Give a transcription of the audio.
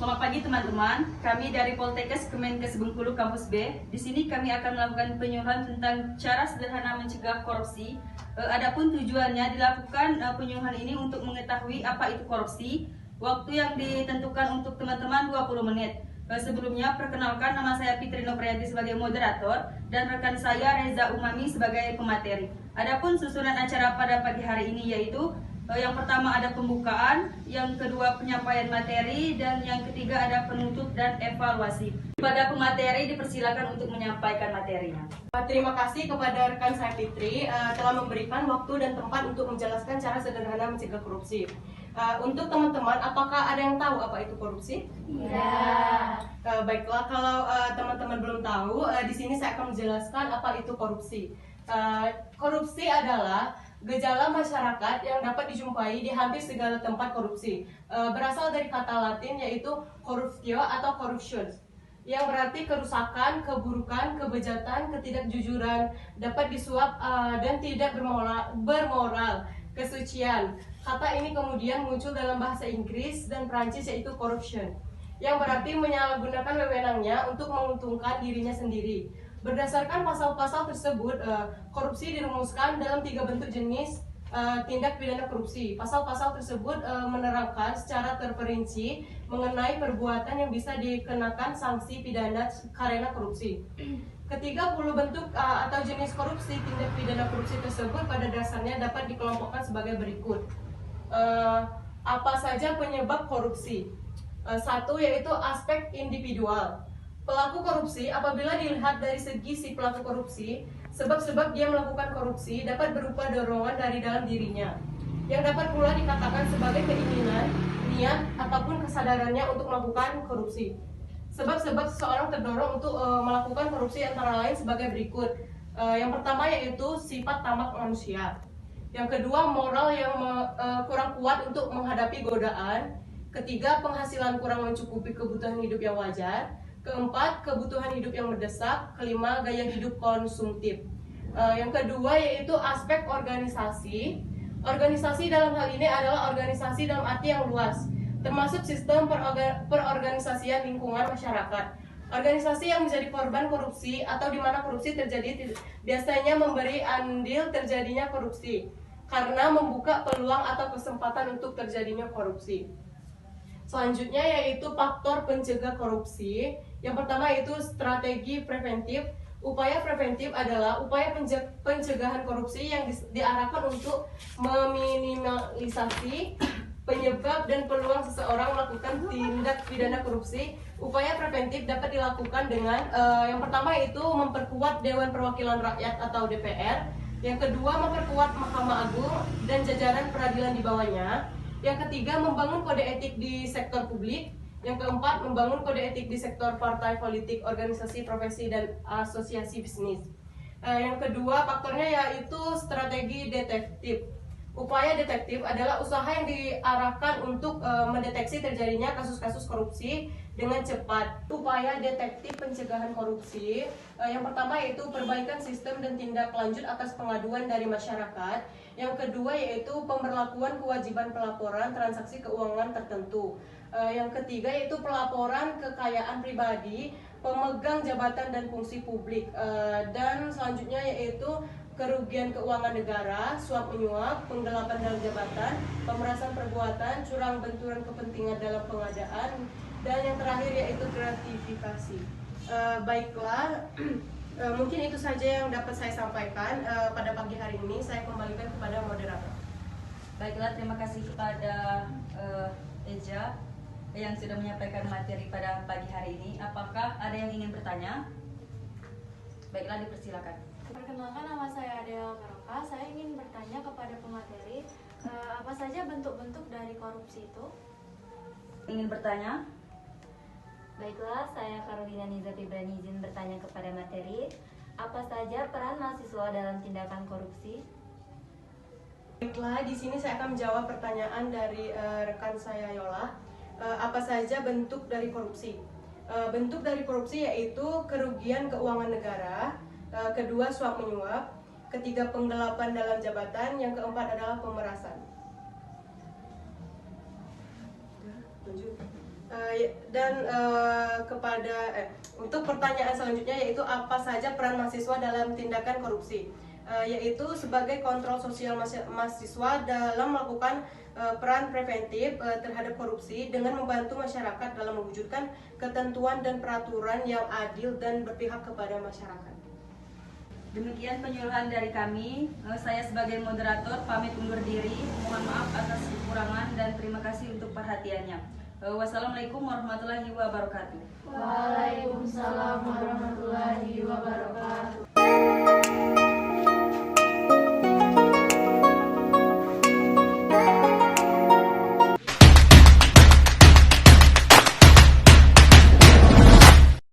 Selamat pagi teman-teman. Kami dari Poltekkes Kemenkes Bengkulu Kampus B. Di sini kami akan melakukan penyuluhan tentang cara sederhana mencegah korupsi. Adapun tujuannya dilakukan penyuluhan ini untuk mengetahui apa itu korupsi. Waktu yang ditentukan untuk teman-teman 20 menit. Sebelumnya perkenalkan, nama saya Fitri Noprianti sebagai moderator dan rekan saya Reza Umami sebagai pemateri. Adapun susunan acara pada pagi hari ini yaitu yang pertama ada pembukaan, yang kedua penyampaian materi, dan yang ketiga ada penutup dan evaluasi. Pada pemateri dipersilakan untuk menyampaikan materinya. Terima kasih kepada rekan saya Fitri telah memberikan waktu dan tempat untuk menjelaskan cara sederhana mencegah korupsi. Untuk teman-teman, apakah ada yang tahu apa itu korupsi? Ya. Baiklah, kalau teman-teman belum tahu, di sini saya akan menjelaskan apa itu korupsi. Korupsi adalah gejala masyarakat yang dapat dijumpai di hampir segala tempat korupsi. Berasal dari kata Latin yaitu corruptio atau corruption, yang berarti kerusakan, keburukan, kebejatan, ketidakjujuran, dapat disuap dan tidak bermoral, kesucian. Kata ini kemudian muncul dalam bahasa Inggris dan Prancis yaitu corruption, yang berarti menyalahgunakan wewenangnya untuk menguntungkan dirinya sendiri. Berdasarkan pasal-pasal tersebut, korupsi dirumuskan dalam 3 bentuk jenis tindak pidana korupsi. Pasal-pasal tersebut menerangkan secara terperinci mengenai perbuatan yang bisa dikenakan sanksi pidana karena korupsi. Ketiga 10 bentuk atau jenis korupsi, tindak pidana korupsi tersebut pada dasarnya dapat dikelompokkan sebagai berikut. Apa saja penyebab korupsi? Satu yaitu aspek individual. Pelaku korupsi apabila dilihat dari segi si pelaku korupsi, sebab-sebab dia melakukan korupsi dapat berupa dorongan dari dalam dirinya, yang dapat pula dikatakan sebagai keinginan, niat, ataupun kesadarannya untuk melakukan korupsi. Sebab-sebab seseorang terdorong untuk melakukan korupsi antara lain sebagai berikut. Yang pertama yaitu sifat tamak manusia. Yang kedua, moral yang kurang kuat untuk menghadapi godaan. Ketiga, penghasilan kurang mencukupi kebutuhan hidup yang wajar. Keempat, kebutuhan hidup yang mendesak. Kelima, gaya hidup konsumtif. Yang kedua yaitu aspek organisasi. Organisasi dalam hal ini adalah organisasi dalam arti yang luas, termasuk sistem perorganisasian lingkungan masyarakat. Organisasi yang menjadi korban korupsi atau di mana korupsi terjadi biasanya memberi andil terjadinya korupsi karena membuka peluang atau kesempatan untuk terjadinya korupsi. Selanjutnya yaitu faktor pencegah korupsi. Yang pertama yaitu strategi preventif. Upaya preventif adalah upaya pencegahan korupsi yang diarahkan untuk meminimalisasi penyebab dan peluang seseorang melakukan tindak pidana korupsi. Upaya preventif dapat dilakukan dengan yang pertama yaitu memperkuat Dewan Perwakilan Rakyat atau DPR. Yang kedua, memperkuat Mahkamah Agung dan jajaran peradilan di bawahnya. Yang ketiga, membangun kode etik di sektor publik. Yang keempat, membangun kode etik di sektor partai politik, organisasi, profesi, dan asosiasi bisnis. Yang kedua, faktornya yaitu strategi detektif. Upaya detektif adalah usaha yang diarahkan untuk mendeteksi terjadinya kasus-kasus korupsi dengan cepat. Upaya detektif pencegahan korupsi yang pertama yaitu perbaikan sistem dan tindak lanjut atas pengaduan dari masyarakat. Yang kedua yaitu pemberlakuan kewajiban pelaporan transaksi keuangan tertentu. Yang ketiga yaitu pelaporan kekayaan pribadi pemegang jabatan dan fungsi publik. Dan selanjutnya yaitu kerugian keuangan negara, suap menyuap, penggelapan dalam jabatan, pemerasan perbuatan, curang benturan kepentingan dalam pengadaan, dan yang terakhir yaitu gratifikasi. Baiklah, mungkin itu saja yang dapat saya sampaikan pada pagi hari ini. Saya kembalikan kepada moderator. Baiklah, terima kasih kepada Eja yang sudah menyampaikan materi pada pagi hari ini. Apakah ada yang ingin bertanya? Baiklah, dipersilakan. Perkenalkan, nama saya Adel Karoka. Saya ingin bertanya kepada pemateri, apa saja bentuk-bentuk dari korupsi itu? Ingin bertanya? Baiklah, saya Karolina Nizati Brani izin bertanya kepada materi. Apa saja peran mahasiswa dalam tindakan korupsi? Baiklah, di sini saya akan menjawab pertanyaan dari rekan saya Yola. Apa saja bentuk dari korupsi? Bentuk dari korupsi yaitu kerugian keuangan negara, kedua suap menyuap, ketiga penggelapan dalam jabatan, yang keempat adalah pemerasan. Lanjut. Untuk pertanyaan selanjutnya yaitu apa saja peran mahasiswa dalam tindakan korupsi, yaitu sebagai kontrol sosial mahasiswa dalam melakukan peran preventif terhadap korupsi dengan membantu masyarakat dalam mewujudkan ketentuan dan peraturan yang adil dan berpihak kepada masyarakat. Demikian penyuluhan dari kami. Saya sebagai moderator pamit undur diri. Mohon maaf atas kekurangan dan terima kasih untuk perhatiannya. Wassalamualaikum warahmatullahi wabarakatuh. Waalaikumsalam warahmatullahi wabarakatuh.